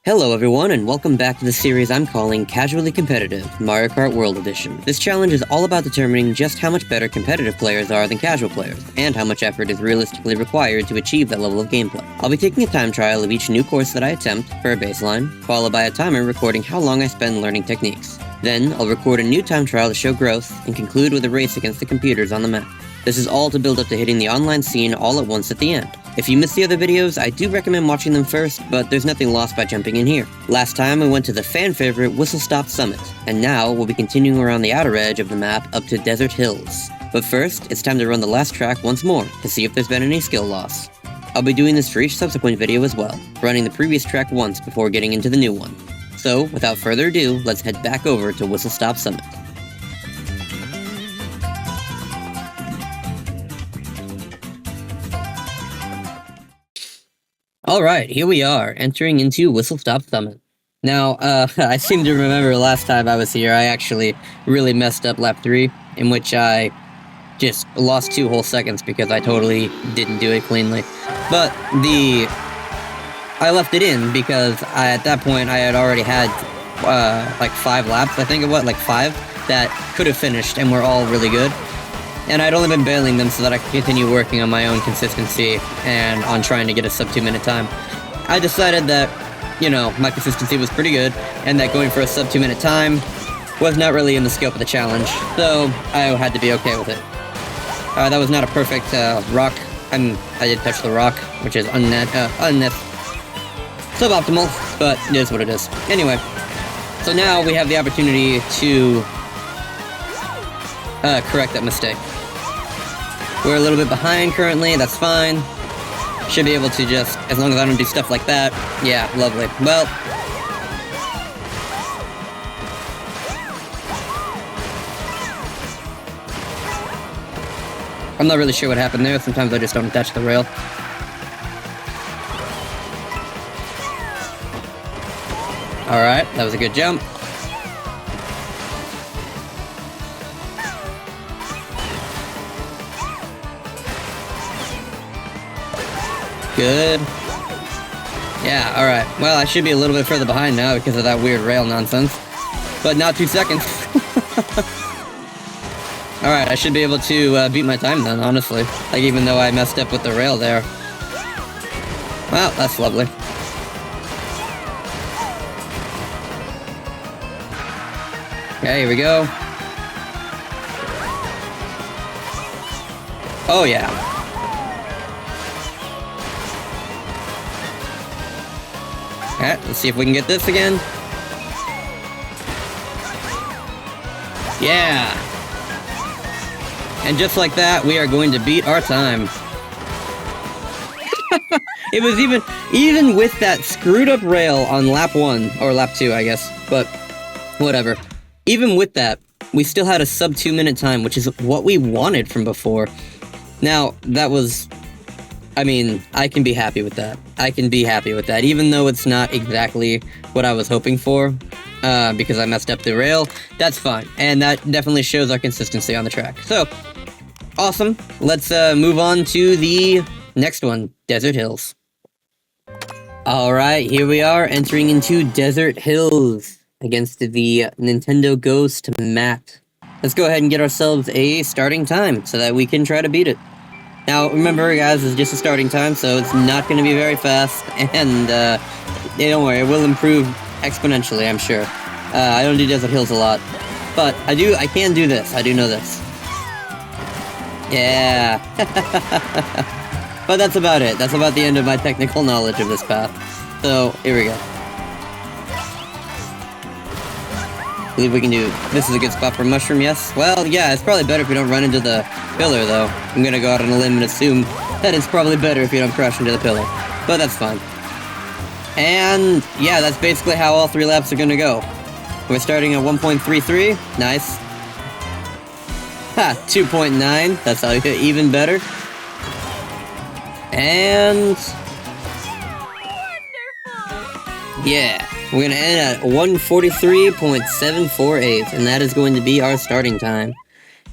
Hello everyone, and welcome back to the series I'm calling Casually Competitive, Mario Kart World Edition. This challenge is all about determining just how much better competitive players are than casual players, and how much effort is realistically required to achieve that level of gameplay. I'll be taking a time trial of each new course that I attempt, for a baseline, followed by a timer recording how long I spend learning techniques. Then, I'll record a new time trial to show growth, and conclude with a race against the computers on the map. This is all to build up to hitting the online scene all at once at the end. If you missed the other videos, I do recommend watching them first, but there's nothing lost by jumping in here. Last time we went to the fan-favorite Whistle Stop Summit, and now we'll be continuing around the outer edge of the map up to Desert Hills. But first, it's time to run the last track once more, to see if there's been any skill loss. I'll be doing this for each subsequent video as well, running the previous track once before getting into the new one. So, without further ado, let's head back over to Whistle Stop Summit. Alright, here we are, entering into Whistle Stop Summit. Now, I seem to remember last time I was here, I actually really messed up lap 3, in which I just lost 2 whole seconds because I totally didn't do it cleanly. But I left it in because at that point I had already had, like 5 laps, I think it was, like 5, that could have finished and were all really good. And I'd only been bailing them so that I could continue working on my own consistency and on trying to get a sub 2 minute time. I decided that, you know, my consistency was pretty good, and that going for a sub 2 minute time was not really in the scope of the challenge, so I had to be okay with it. That was not a perfect rock. I did touch the rock, which is suboptimal, but it is what it is. Anyway, so now we have the opportunity to correct that mistake. We're a little bit behind currently, that's fine. Should be able to just, as long as I don't do stuff like that, yeah, lovely. Well, I'm not really sure what happened there, sometimes I just don't touch the rail. Alright, that was a good jump. Good. Yeah, alright. Well, I should be a little bit further behind now because of that weird rail nonsense. But not 2 seconds. Alright, I should be able to beat my time then, honestly. Like, even though I messed up with the rail there. Well, that's lovely. Okay, here we go. Oh, yeah. Alright, let's see if we can get this again. Yeah! And just like that, we are going to beat our time. It was even with that screwed up rail on lap 1, or lap 2, I guess, but whatever. Even with that, we still had a sub 2 minute time, which is what we wanted from before. Now, that was... I mean, I can be happy with that. I can be happy with that, even though it's not exactly what I was hoping for, because I messed up the rail. That's fine, and that definitely shows our consistency on the track. So, awesome. Let's move on to the next one, Desert Hills. Alright, here we are, entering into Desert Hills, against the Nintendo Ghost Matt. Let's go ahead and get ourselves a starting time, so that we can try to beat it. Now, remember, guys, it's just a starting time, so it's not going to be very fast, and, don't worry, it will improve exponentially, I'm sure. I don't do Desert Hills a lot, but I can do this, I do know this. Yeah. But that's about it, that's about the end of my technical knowledge of this path. So, here we go. I believe we can do... This is a good spot for a mushroom, yes? Well, yeah, it's probably better if we don't run into the pillar, though. I'm gonna go out on a limb and assume that it's probably better if you don't crash into the pillar. But that's fine. And, yeah, that's basically how all 3 laps are gonna go. We're starting at 1.33. Nice. Ha! 2.9. That's even better. And... Wonderful! Yeah. We're gonna end at 143.748, and that is going to be our starting time.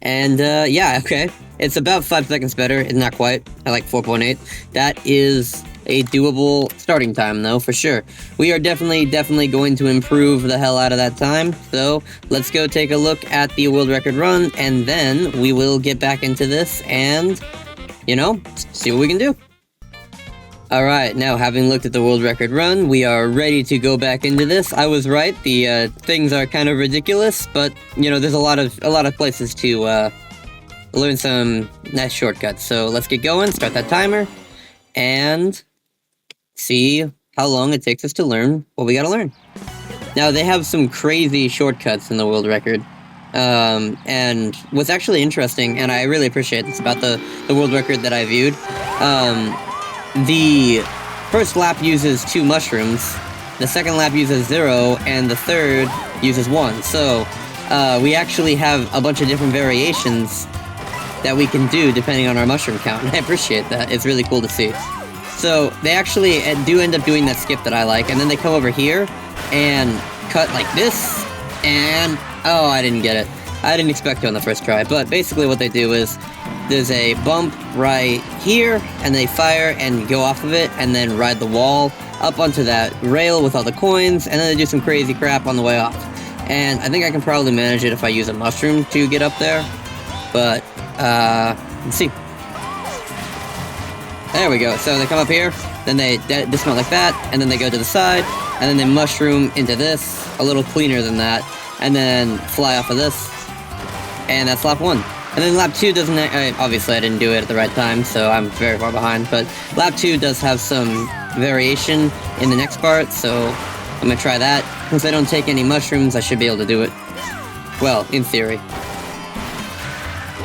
And, yeah, okay. It's about 5 seconds better. It's not quite. I like 4.8. That is a doable starting time, though, for sure. We are definitely going to improve the hell out of that time, so let's go take a look at the world record run, and then we will get back into this and, you know, see what we can do. Alright, now having looked at the world record run, we are ready to go back into this. I was right, the things are kind of ridiculous, but, you know, there's a lot of places to learn some nice shortcuts. So let's get going, start that timer, and see how long it takes us to learn what we gotta learn. Now, they have some crazy shortcuts in the world record. And what's actually interesting, and I really appreciate this about the world record that I viewed, the first lap uses 2 mushrooms, the second lap uses 0, and the third uses 1. So, we actually have a bunch of different variations that we can do depending on our mushroom count, and I appreciate that. It's really cool to see. So, they actually do end up doing that skip that I like, and then they come over here and cut like this, and... oh, I didn't get it. I didn't expect to on the first try, but basically what they do is there's a bump right here, and they fire and go off of it, and then ride the wall up onto that rail with all the coins, and then they do some crazy crap on the way off. And I think I can probably manage it if I use a mushroom to get up there, but, let's see. There we go. So they come up here, then they dismount like that, and then they go to the side, and then they mushroom into this, a little cleaner than that, and then fly off of this, and that's lap 1. And then lap 2 doesn't, obviously I didn't do it at the right time, so I'm very far behind, but lap 2 does have some variation in the next part, so I'm gonna try that. Since I don't take any mushrooms, I should be able to do it. Well, in theory.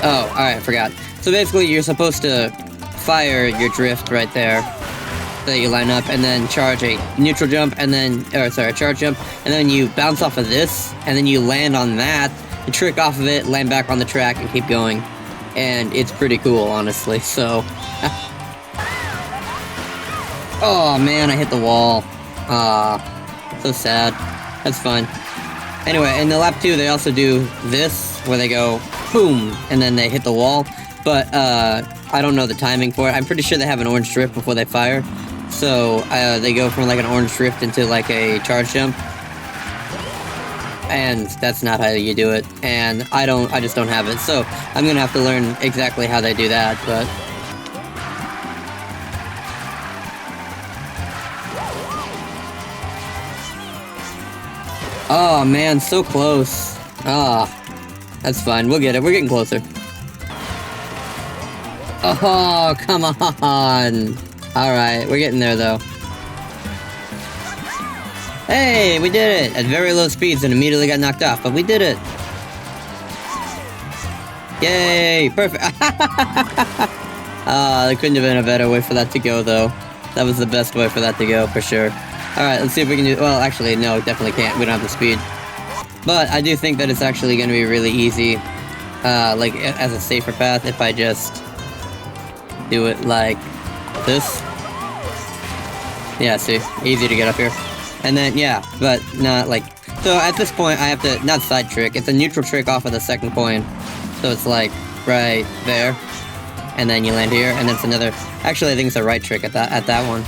Oh, alright, I forgot. So basically, you're supposed to fire your drift right there, so that you line up, and then charge a neutral jump, and then, or sorry, a charge jump, and then you bounce off of this, and then you land on that, you trick off of it, land back on the track, and keep going. And it's pretty cool, honestly, so... oh, man, I hit the wall. So sad. That's fun. Anyway, in the lap 2, they also do this, where they go, boom, and then they hit the wall. But, I don't know the timing for it. I'm pretty sure they have an orange drift before they fire. So, they go from, like, an orange drift into, like, a charge jump. And that's not how you do it, and I just don't have it, so I'm gonna have to learn exactly how they do that, but... oh man, so close. Ah, that's fine, we'll get it, we're getting closer. Oh, come on! Alright, we're getting there though. Hey, we did it! At very low speeds and immediately got knocked off, but we did it! Yay! Perfect! There couldn't have been a better way for that to go, though. That was the best way for that to go, for sure. Alright, let's see if we can do... well, actually, no, definitely can't. We don't have the speed. But I do think that it's actually going to be really easy, like, as a safer path, if I just do it like this. Yeah, see? Easy to get up here. And then, yeah, but not like... so at this point, I have to... not side trick, it's a neutral trick off of the second coin. So it's like, right there. And then you land here, and then it's another... actually, I think it's a right trick at that one.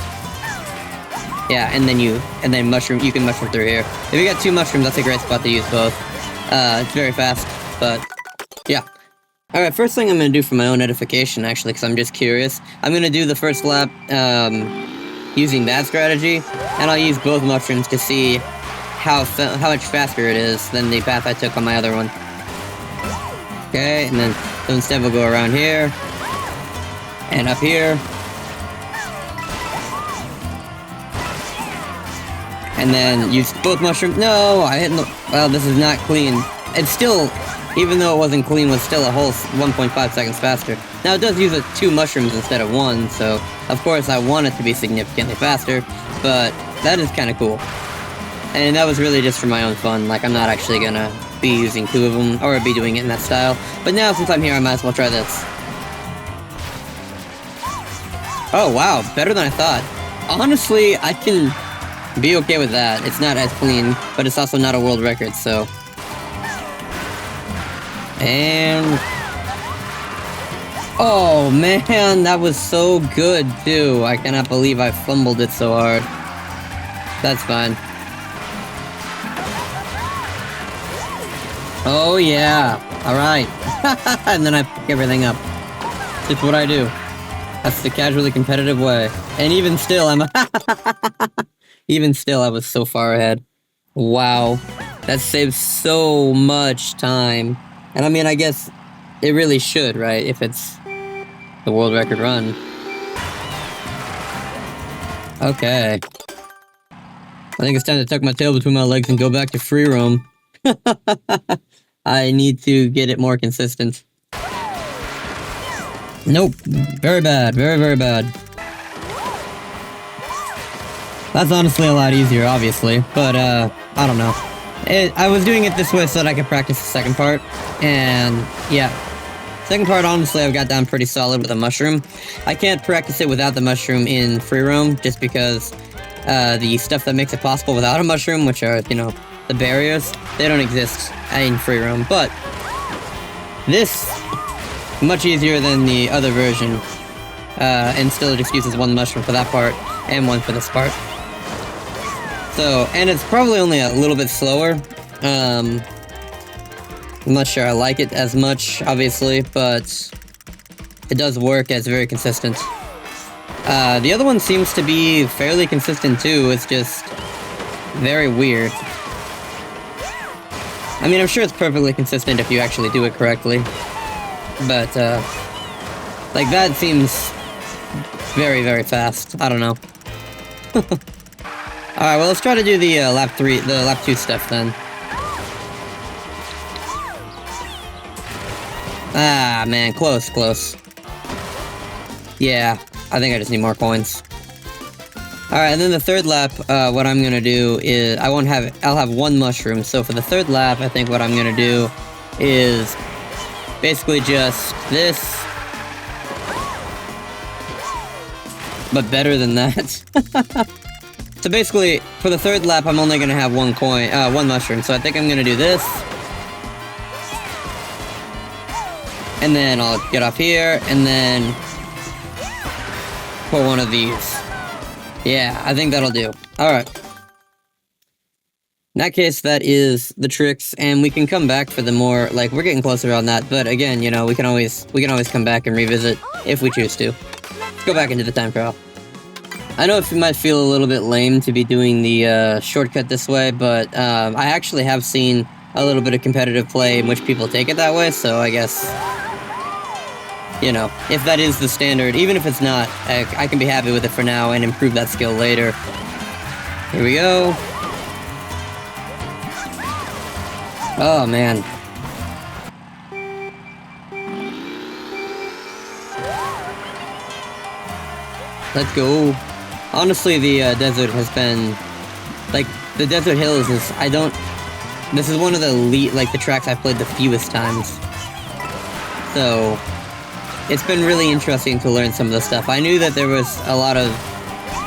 Yeah, and then mushroom... you can mushroom through here. If you got 2 mushrooms, that's a great spot to use both. It's very fast, but... yeah. Alright, first thing I'm gonna do for my own edification, actually, because I'm just curious. I'm gonna do the first lap, using that strategy, and I'll use both mushrooms to see how much faster it is than the path I took on my other one. Okay, and then so instead we'll go around here, and up here, and then use both mushrooms. No, I hit no. Well, this is not clean. It's still, even though it wasn't clean, was still a whole 1.5 seconds faster. Now it does use 2 mushrooms instead of 1, so of course I want it to be significantly faster, but that is kind of cool. And that was really just for my own fun, like I'm not actually gonna be using 2 of them, or be doing it in that style. But now since I'm here, I might as well try this. Oh wow, better than I thought. Honestly, I can be okay with that. It's not as clean, but it's also not a world record, so... and... Oh man, that was so good too. I cannot believe I fumbled it so hard. That's fine. Oh yeah, alright. And then I pick everything up. It's what I do. That's the casually competitive way. And even still, even still, I was so far ahead. Wow. That saves so much time. And I mean, I guess it really should, right? If it's the world record run. Okay. I think it's time to tuck my tail between my legs and go back to free roam. I need to get it more consistent. Nope. Very bad. Very, very bad. That's honestly a lot easier, obviously. But, I don't know. I was doing it this way so that I could practice the second part. And, yeah. Second part, honestly, I've got down pretty solid with a mushroom. I can't practice it without the mushroom in free roam, just because the stuff that makes it possible without a mushroom, which are, you know, the barriers, they don't exist in free roam. But this, much easier than the other version, and still it just uses one mushroom for that part, and one for this part. So, and it's probably only a little bit slower. I'm not sure I like it as much, obviously, but it does work, it's very consistent. The other one seems to be fairly consistent too, it's just very weird. I mean, I'm sure it's perfectly consistent if you actually do it correctly. But, like, that seems very, very fast. I don't know. Alright, well, let's try to do the lap 2 stuff then. Ah, man, close. Yeah, I think I just need more coins. Alright, and then the third lap, what I'm gonna do is, I'll have one mushroom, so for the third lap, I think what I'm gonna do is basically just this, but better than that. So basically, for the third lap, I'm only gonna have one mushroom, so I think I'm gonna do this. And then I'll get off here, and then put one of these. Yeah, I think that'll do. Alright. In that case, that is the tricks, and we can come back for the more, like, we're getting closer on that, but again, you know, we can always come back and revisit if we choose to. Let's go back into the time trial. I know it might feel a little bit lame to be doing the shortcut this way, but I actually have seen a little bit of competitive play in which people take it that way, so I guess, you know, if that is the standard, even if it's not, I can be happy with it for now and improve that skill later. Here we go. Oh, man. Let's go. Honestly, the desert has been, like, the Desert Hills is, this is one of the tracks I've played the fewest times. So, it's been really interesting to learn some of the stuff. I knew that there was a lot of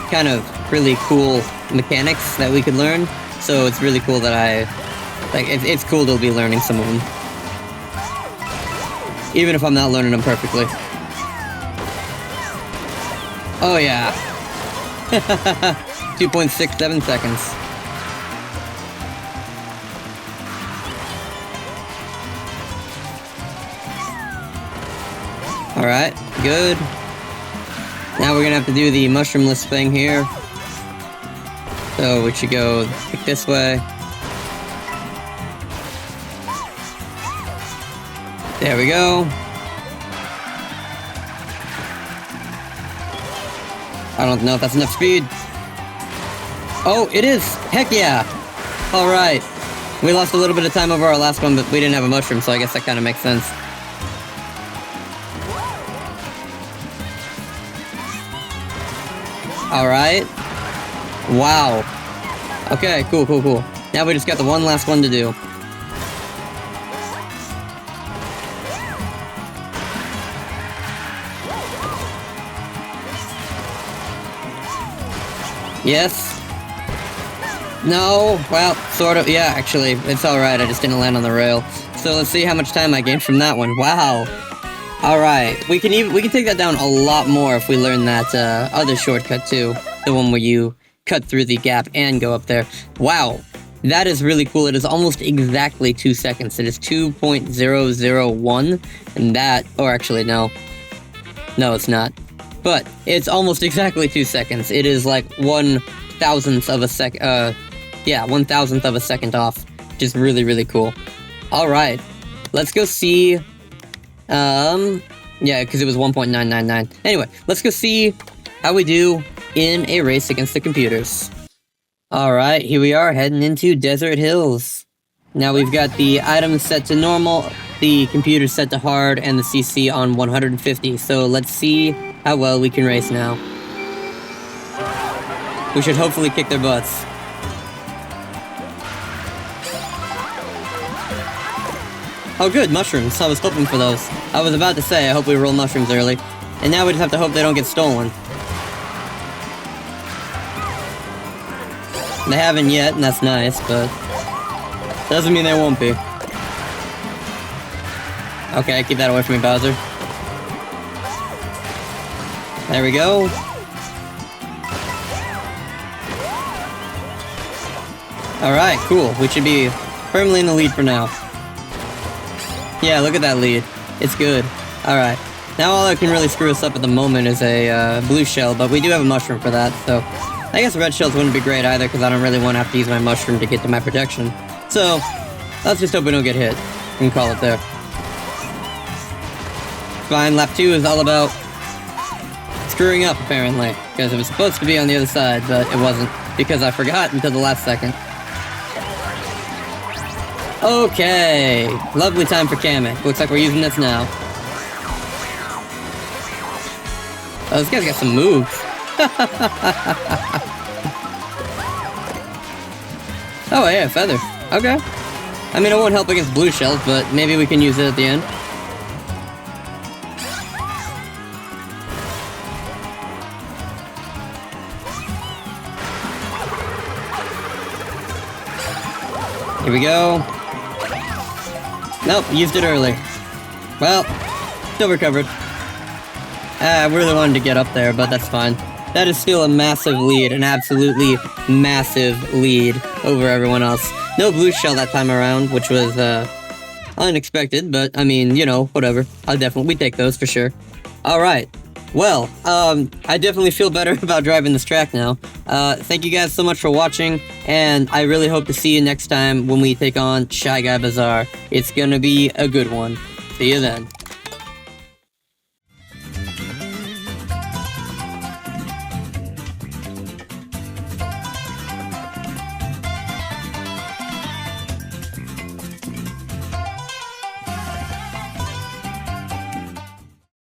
kind of really cool mechanics that we could learn, so it's really cool that it's cool to be learning some of them. Even if I'm not learning them perfectly. Oh yeah. 2.67 seconds. Alright, good. Now we're gonna have to do the mushroomless thing here. So we should go this way. There we go. I don't know if that's enough speed. Oh, it is! Heck yeah! Alright. We lost a little bit of time over our last one, but we didn't have a mushroom, so I guess that kind of makes sense. Alright. Wow. Okay, cool. Now we just got the one last one to do. Yes. No. Well, sort of. Yeah, actually, it's alright. I just didn't land on the rail. So let's see how much time I gained from that one. Wow. Alright, we can take that down a lot more if we learn that other shortcut too. The one where you cut through the gap and go up there. Wow, that is really cool. It is almost exactly 2 seconds. It is 2.001, and that, or actually no. No, it's not. But it's almost exactly 2 seconds. It is like 1/1000th of a sec, yeah, 1/1000th of a second off. Just really, really cool. Alright, let's go see, yeah, because it was 1.999. Anyway, let's go see how we do in a race against the computers. Alright, here we are, heading into Desert Hills. Now we've got the items set to normal, the computer set to hard, and the CC on 150. So let's see how well we can race now. We should hopefully kick their butts. Oh good, mushrooms. I was hoping for those. I was about to say, I hope we roll mushrooms early. And now we just have to hope they don't get stolen. They haven't yet, and that's nice, but doesn't mean they won't be. Okay, keep that away from me, Bowser. There we go. Alright, cool. We should be firmly in the lead for now. Yeah, look at that lead. It's good. Alright. Now all that can really screw us up at the moment is a blue shell, but we do have a mushroom for that, so I guess red shells wouldn't be great either, because I don't really want to have to use my mushroom to get to my protection. So, let's just hope we don't get hit, and call it there. Fine, lap 2 is all about screwing up, apparently, because it was supposed to be on the other side, but it wasn't, because I forgot until the last second. Okay, lovely time for Kamek. Looks like we're using this now. Oh, this guy's got some moves. Oh, yeah, feather. Okay. I mean, it won't help against blue shells, but maybe we can use it at the end. Here we go. Nope, used it early. Well, still recovered. I really wanted to get up there, but that's fine. That is still a massive lead, an absolutely massive lead over everyone else. No blue shell that time around, which was, unexpected, but, I mean, you know, whatever. We take those for sure. Alright. Well, I definitely feel better about driving this track now. Thank you guys so much for watching, and I really hope to see you next time when we take on Shy Guy Bazaar. It's gonna be a good one. See you then.